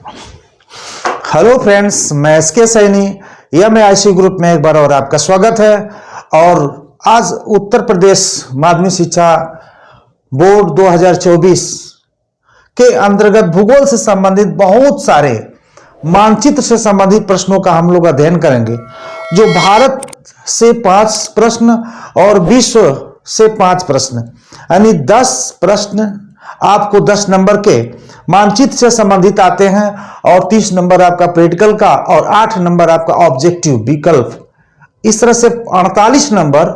Hello friends, मैं SK Saini MIC group में एक बार और आपका स्वागत है। और आज उत्तर प्रदेश माध्यमिक शिक्षा बोर्ड 2024 के अंतर्गत भूगोल से संबंधित बहुत सारे मानचित्र से संबंधित प्रश्नों का हम लोग अध्ययन करेंगे, जो भारत से 5 प्रश्न और विश्व से 5 प्रश्न, यानी 10 प्रश्न आपको 10 नंबर के मानचित्र से संबंधित आते हैं और 30 नंबर आपका प्रैक्टिकल का और 8 नंबर आपका ऑब्जेक्टिव विकल्प। इस तरह से 48 नंबर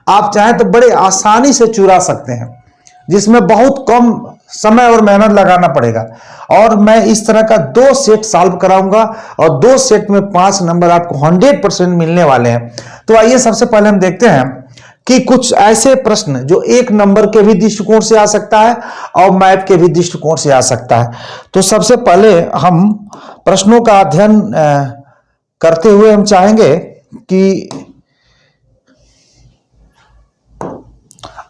आप चाहें तो बड़े आसानी से चुरा सकते हैं, जिसमें बहुत कम समय और मेहनत लगाना पड़ेगा। और मैं इस तरह का 2 सेट सॉल्व कराऊंगा और 2 सेट में 5 नंबर आपको 100% मिलने वाले हैं। तो आइए सबसे पहले हम देखते हैं कि कुछ ऐसे प्रश्न जो 1 नंबर के भी दृष्टिकोण से आ सकता है और मैथ के भी दृष्टिकोण से आ सकता है। तो सबसे पहले हम प्रश्नों का अध्ययन करते हुए हम चाहेंगे कि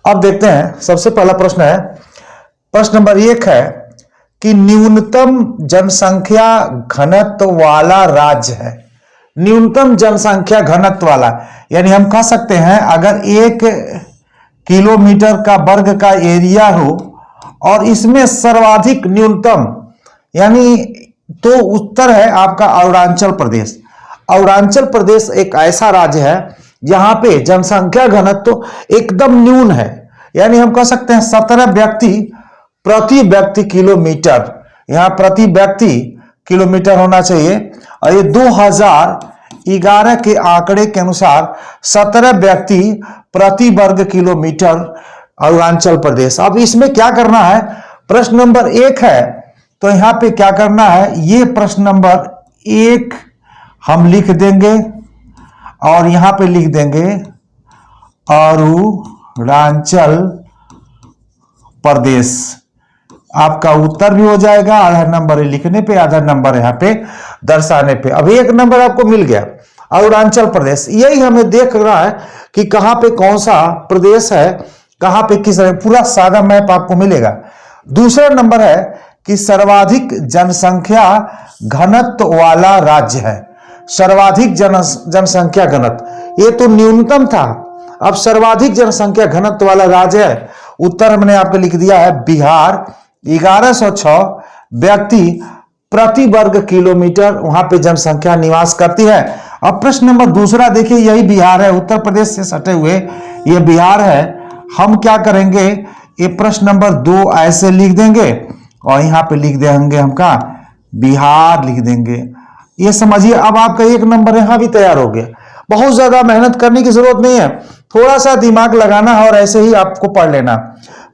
अब देखते हैं। सबसे पहला प्रश्न है, प्रश्न नंबर 1 है कि न्यूनतम जनसंख्या घनत्व वाला राज्य है। न्यूनतम जनसंख्या घनत्व वाला, यानी हम कह सकते हैं अगर 1 किलोमीटर का वर्ग का एरिया हो और इसमें सर्वाधिक न्यूनतम, यानी तो उत्तर है आपका अरुणाचल प्रदेश। अरुणाचल प्रदेश एक ऐसा राज्य है जहां पे जनसंख्या घनत्व एकदम न्यून है, यानी हम कह सकते हैं 17 व्यक्ति प्रति व्यक्ति किलोमीटर, यहां प्रति व्यक्ति किलोमीटर होना चाहिए। और ये 2011 के आंकड़े के अनुसार 17 व्यक्ति प्रति वर्ग किलोमीटर अरुणाचल प्रदेश। अब इसमें क्या करना है, प्रश्न नंबर 1 है तो यहां पे क्या करना है, ये प्रश्न नंबर 1 हम लिख देंगे और यहां पे लिख देंगे अरुणाचल प्रदेश। आपका उत्तर भी हो जाएगा, आधा नंबर लिखने पे, आधा नंबर यहाँ पे दर्शाने पे। अब 1 नंबर आपको मिल गया अरुणाचल प्रदेश। यही हमें देख रहा है कि कहां पे कौन सा प्रदेश है, कहां पे किस, पूरा सादा मैप आपको मिलेगा। दूसरा नंबर है कि सर्वाधिक जनसंख्या घनत्व वाला राज्य है। सर्वाधिक जनसंख्या घनत्व, ये तो न्यूनतम था, अब सर्वाधिक जनसंख्या घनत्व वाला राज्य है। उत्तर हमने आपको लिख दिया है बिहार। 1106 व्यक्ति प्रति वर्ग किलोमीटर वहां पे जनसंख्या निवास करती है। अब प्रश्न नंबर 2 देखिए, यही बिहार है, उत्तर प्रदेश से सटे हुए ये बिहार है। हम क्या करेंगे, ये प्रश्न नंबर 2 ऐसे लिख देंगे और यहां पे लिख देंगे हमका बिहार लिख देंगे। ये समझिए अब आपका 1 नंबर यहां भी तैयार हो गया। बहुत ज्यादा मेहनत करने की जरूरत नहीं है, थोड़ा सा दिमाग लगाना और ऐसे ही आपको पढ़ लेना।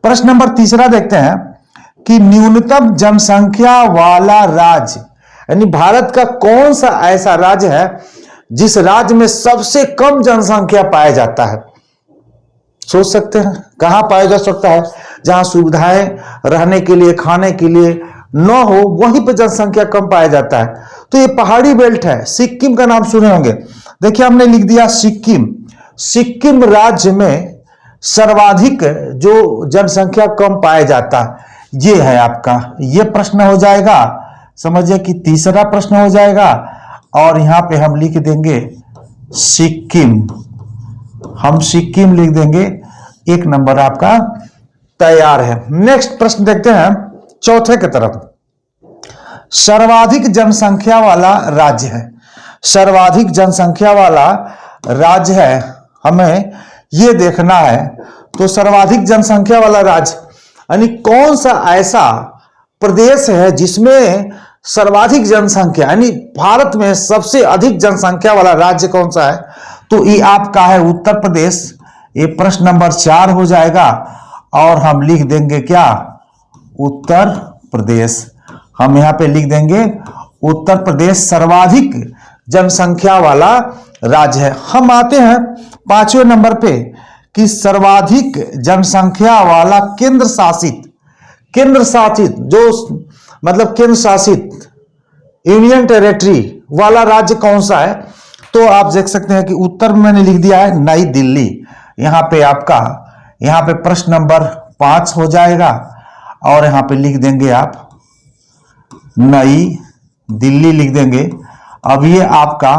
प्रश्न नंबर 3 देखते हैं कि न्यूनतम जनसंख्या वाला राज्य, यानी भारत का कौन सा ऐसा राज्य है जिस राज्य में सबसे कम जनसंख्या पाया जाता है। सोच सकते हैं कहां पाया जा सकता है, जहां सुविधाएं रहने के लिए, खाने के लिए न हो, वहीं पर जनसंख्या कम पाया जाता है। तो ये पहाड़ी बेल्ट है, सिक्किम का नाम सुने होंगे। देखिए हमने लिख दिया सिक्किम। सिक्किम राज्य में सर्वाधिक जो जनसंख्या कम पाया जाता है ये है आपका, ये प्रश्न हो जाएगा। समझिए कि 3रा प्रश्न हो जाएगा और यहां पे हम लिख देंगे सिक्किम। हम सिक्किम लिख देंगे, 1 नंबर आपका तैयार है। नेक्स्ट प्रश्न देखते हैं, चौथे की तरफ। सर्वाधिक जनसंख्या वाला राज्य है, सर्वाधिक जनसंख्या वाला राज्य है, हमें यह देखना है। तो सर्वाधिक जनसंख्या वाला राज्य यानी कौन सा ऐसा प्रदेश है जिसमें सर्वाधिक जनसंख्या, यानी भारत में सबसे अधिक जनसंख्या वाला राज्य कौन सा है। तो ये आपका है उत्तर प्रदेश। ये प्रश्न नंबर 4 हो जाएगा और हम लिख देंगे क्या, उत्तर प्रदेश। हम यहां पे लिख देंगे उत्तर प्रदेश सर्वाधिक जनसंख्या वाला राज्य है। हम आते हैं 5वें नंबर पे कि सर्वाधिक जनसंख्या वाला केंद्र शासित जो मतलब केंद्र शासित यूनियन टेरिटरी वाला राज्य कौन सा है। तो आप देख सकते हैं कि उत्तर में मैंने लिख दिया है नई दिल्ली। यहां पे आपका, यहां पे प्रश्न नंबर 5 हो जाएगा और यहां पे लिख देंगे आप नई दिल्ली लिख देंगे। अब ये आपका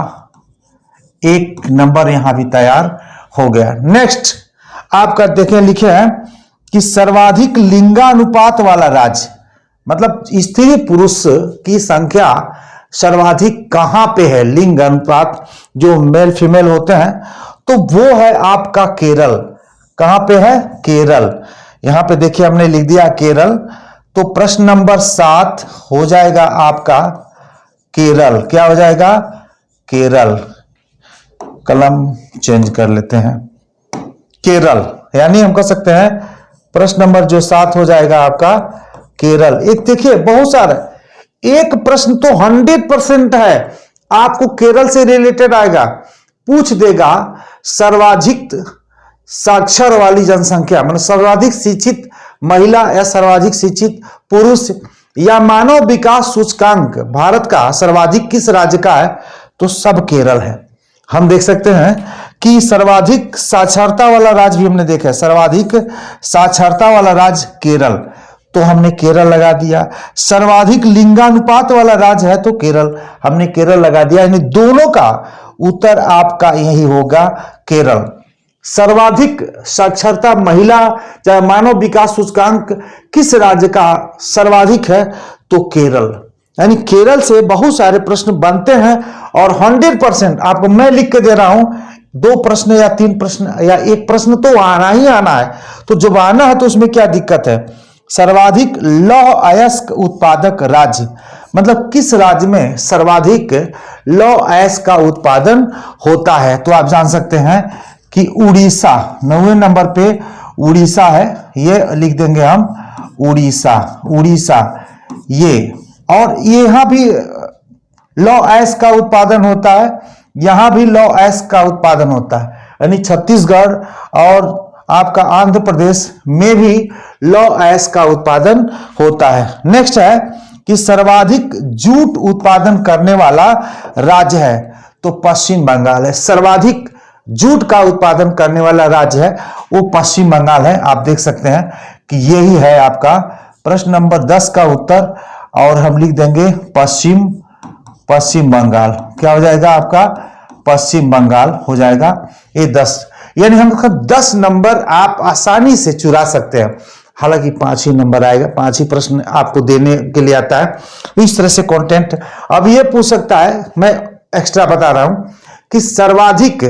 एक नंबर यहां भी तैयार हो गया। नेक्स्ट आपका देखें लिखे हैं कि सर्वाधिक लिंगानुपात वाला राज्य, मतलब स्त्री पुरुष की संख्या सर्वाधिक कहां पे है, लिंग अनुपात जो मेल फीमेल होते हैं, तो वो है आपका केरल। कहां पे है? केरल। यहां पे देखिए हमने लिख दिया केरल। तो प्रश्न नंबर 7 हो जाएगा आपका केरल। क्या हो जाएगा? केरल। कलम चेंज कर लेते हैं। केरल, यानी हम कह सकते हैं प्रश्न नंबर जो 7 हो जाएगा आपका केरल। एक देखिए बहुत सारा, एक प्रश्न तो 100% है आपको केरल से रिलेटेड आएगा, पूछ देगा सर्वाधिक साक्षर वाली जनसंख्या, मतलब सर्वाधिक शिक्षित महिला या सर्वाधिक शिक्षित पुरुष, या मानव विकास सूचकांक भारत का सर्वाधिक किस राज्य का है, तो सब केरल है। हम देख सकते हैं कि सर्वाधिक साक्षरता वाला राज्य भी हमने देखा है, सर्वाधिक साक्षरता वाला राज्य केरल, तो हमने केरल लगा दिया। सर्वाधिक लिंगानुपात वाला राज्य है तो केरल, हमने केरल लगा दिया। यानी दोनों का उत्तर आपका यही होगा, केरल। सर्वाधिक साक्षरता महिला चाहे मानव विकास सूचकांक किस राज्य का सर्वाधिक है, तो केरल। यानी केरल से बहुत सारे प्रश्न बनते हैं और 100% आपको मैं लिख के दे रहा हूं, 2 प्रश्न या 3 प्रश्न या 1 प्रश्न तो आना ही आना है। तो जब आना है तो उसमें क्या दिक्कत है? सर्वाधिक लौह अयस्क उत्पादक राज्य, मतलब किस राज्य में सर्वाधिक लौह अयस्क का उत्पादन होता है, तो आप जान सकते हैं कि उड़ीसा 9वें नंबर पे उड़ीसा है। ये लिख देंगे हम उड़ीसा, उड़ीसा ये। और यहां भी लौह अयस्क का उत्पादन होता है, यहां भी लौह अयस्क का उत्पादन होता है। यानी छत्तीसगढ़ और आपका आंध्र प्रदेश में भी लौह अयस्क का उत्पादन होता है। नेक्स्ट है कि सर्वाधिक जूट उत्पादन करने वाला राज्य है, तो पश्चिम बंगाल है। सर्वाधिक जूट का उत्पादन करने वाला राज्य है वो पश्चिम बंगाल है। आप देख सकते हैं कि यही है आपका प्रश्न नंबर 10 का उत्तर, और हम लिख देंगे पश्चिम बंगाल। क्या हो जाएगा आपका? पश्चिम बंगाल हो जाएगा ये 10। यानी हम 10 नंबर आप आसानी से चुरा सकते हैं। हालांकि 5 ही नंबर आएगा, 5 ही प्रश्न आपको देने के लिए आता है। इस तरह से कंटेंट अब ये पूछ सकता है, मैं एक्स्ट्रा बता रहा हूं कि सर्वाधिक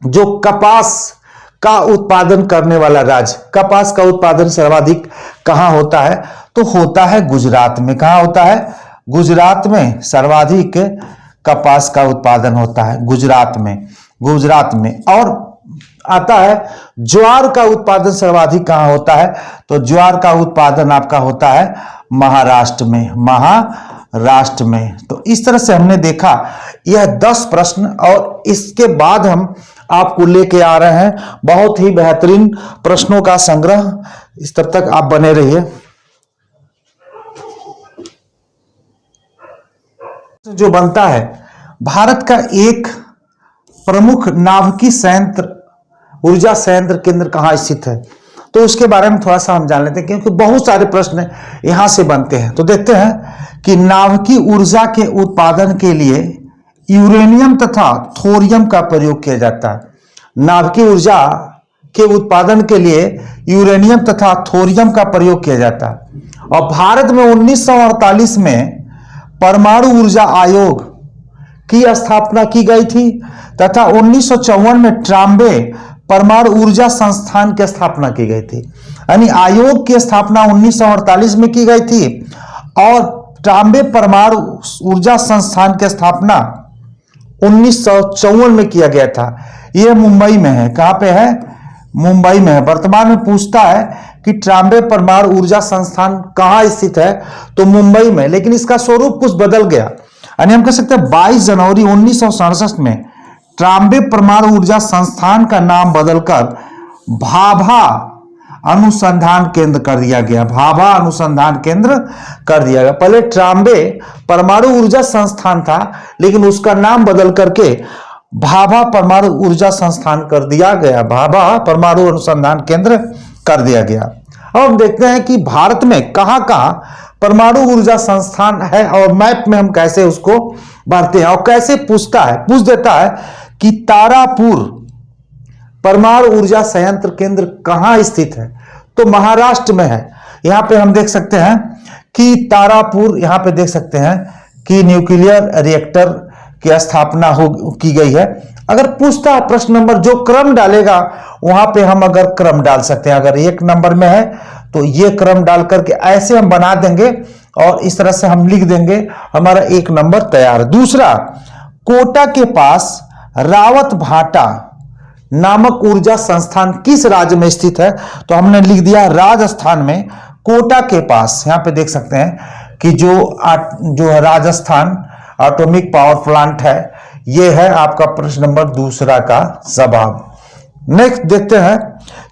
जो कपास का उत्पादन करने वाला राज्य, कपास का उत्पादन सर्वाधिक कहां होता है, तो होता है गुजरात में। कहां होता है? गुजरात में सर्वाधिक कपास का उत्पादन होता है, गुजरात में। गुजरात में और आता है ज्वार का उत्पादन सर्वाधिक कहां होता है, तो ज्वार का उत्पादन आपका होता है महाराष्ट्र में, महाराष्ट्र में। तो इस तरह से हमने देखा यह 10 प्रश्न, और इसके बाद हम आपको लेके आ रहे हैं बहुत ही बेहतरीन प्रश्नों का संग्रह। इस तब तक आप बने रहिए। जो बनता है, भारत का एक प्रमुख नाभिकीय संयंत्र, ऊर्जा संयंत्र केंद्र कहां स्थित है, तो उसके बारे में थोड़ा सा हम जान लेते हैं, क्योंकि बहुत सारे प्रश्न यहां से बनते हैं। तो देखते हैं कि नाभिकीय ऊर्जा के उत्पादन के लिए यूरेनियम तथा थोरियम का प्रयोग किया जाता है। नाभिकीय ऊर्जा के उत्पादन के लिए यूरेनियम तथा थोरियम का प्रयोग किया जाता है। और भारत में 1948 में परमाणु ऊर्जा आयोग की स्थापना की गई थी, तथा 1954 में ट्राम्बे परमाणु ऊर्जा संस्थान की स्थापना की गई थी। यानी आयोग की स्थापना 1948 में की गई थी और ट्राम्बे परमाणु ऊर्जा संस्थान की स्थापना 1954 में किया गया था। यह मुंबई में है। कहां पे है? मुंबई में है। वर्तमान में पूछता है कि ट्राम्बे परमाणु ऊर्जा संस्थान कहां स्थित है, तो मुंबई में, लेकिन इसका स्वरूप कुछ बदल गया। यानी हम कह सकते हैं 22 जनवरी 1967 में ट्राम्बे परमाणु ऊर्जा संस्थान का नाम बदलकर भाभा अनुसंधान केंद्र कर दिया गया। भाभा अनुसंधान केंद्र कर दिया गया। पहले ट्राम्बे परमाणु ऊर्जा संस्थान था, लेकिन उसका नाम बदल करके भाभा परमाणु ऊर्जा संस्थान कर दिया गया। भाभा परमाणु अनुसंधान केंद्र कर दिया गया। अब हम देखते हैं कि भारत में कहां कहां परमाणु ऊर्जा संस्थान है और मैप में हम कैसे उसको भरते हैं और कैसे पूछ देता है कि तारापुर परमाणु ऊर्जा संयंत्र केंद्र कहां स्थित है, तो महाराष्ट्र में है। यहां पे हम देख सकते हैं कि तारापुर, यहां पे देख सकते हैं कि न्यूक्लियर रिएक्टर की स्थापना की गई है। अगर पूछता है प्रश्न नंबर, जो क्रम डालेगा वहां पे हम अगर क्रम डाल सकते हैं। अगर 1 नंबर में है तो ये क्रम डाल करके ऐसे हम बना देंगे और इस तरह से हम लिख देंगे, हमारा 1 नंबर तैयार। दूसरा, कोटा के पास रावत भाटा नामक ऊर्जा संस्थान किस राज्य में स्थित है, तो हमने लिख दिया राजस्थान में, कोटा के पास। यहां पे देख सकते हैं कि जो राजस्थान एटॉमिक पावर प्लांट है, यह है आपका प्रश्न नंबर दूसरा का जवाब। नेक्स्ट देखते हैं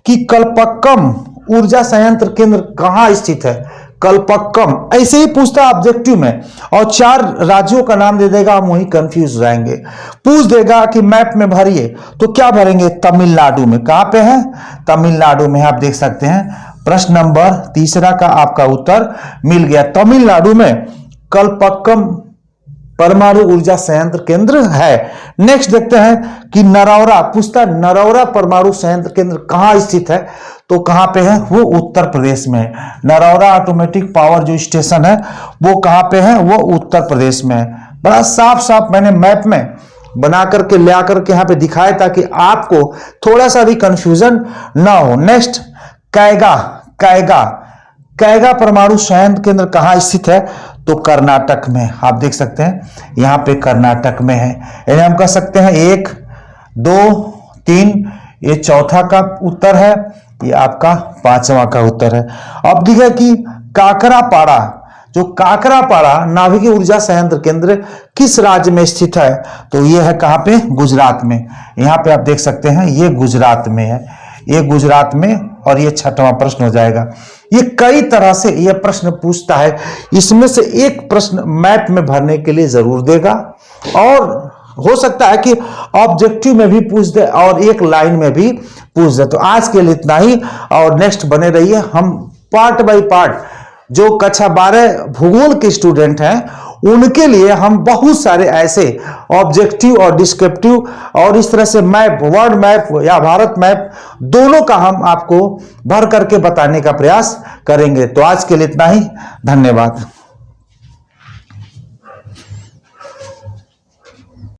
कि कल्पक्कम ऊर्जा संयंत्र केंद्र कहां स्थित है। कल्पक्कम ऐसे ही पूछता है ऑब्जेक्टिव में और 4 राज्यों का नाम दे देगा, हम वहीं कंफ्यूज रहेंगे। पूछ देगा कि मैप में भरिए, तो क्या भरेंगे, तमिलनाडु में। कहां पे है, तमिलनाडु में। आप देख सकते हैं प्रश्न नंबर तीसरा का आपका उत्तर मिल गया। तमिलनाडु में कल्पक्कम परमाणु ऊर्जा संयंत्र केंद्र है। नेक्स्ट देखते हैं कि नरौरा, पूछता नरौरा परमाणु संयंत्र केंद्र कहां स्थित है, तो कहां पे है, वो उत्तर प्रदेश में है। नरौरा ऑटोमेटिक पावर जो स्टेशन है वो कहां पे है, वो उत्तर प्रदेश में है। बड़ा साफ साफ मैंने मैप में बना करके ले आकर के यहां पे दिखाया ताकि आपको थोड़ा सा भी कंफ्यूजन ना हो। नेक्स्ट, कैगा परमाणु संयंत्र केंद्र कहां स्थित है, तो कर्नाटक में। आप देख सकते हैं यहां पे कर्नाटक में है। यानी हम कह सकते हैं 1, 2, 3, ये चौथा का उत्तर है, ये आपका 5वां का उत्तर है। अब देखिए कि काकरापाड़ा, जो काकरापाड़ा नाभिकीय ऊर्जा संयंत्र केंद्र किस राज्य में स्थित है, तो ये है कहां पे, गुजरात में। यहां पे आप देख सकते हैं ये गुजरात में है, ये गुजरात में, और ये 6वां प्रश्न हो जाएगा। ये कई तरह से ये प्रश्न पूछता है, इसमें से एक प्रश्न मैप में भरने के लिए जरूर देगा और हो सकता है कि ऑब्जेक्टिव में भी पूछ दे और एक लाइन में भी पूछ दे। तो आज के लिए इतना ही और नेक्स्ट बने रहिए। हम पार्ट बाय पार्ट जो कक्षा 12 भूगोल के स्टूडेंट हैं उनके लिए हम बहुत सारे ऐसे ऑब्जेक्टिव और डिस्क्रिप्टिव और इस तरह से मैप, वर्ल्ड मैप या भारत मैप, दोनों का हम आपको भर करके बताने का प्रयास करेंगे। तो आज के लिए इतना ही, धन्यवाद।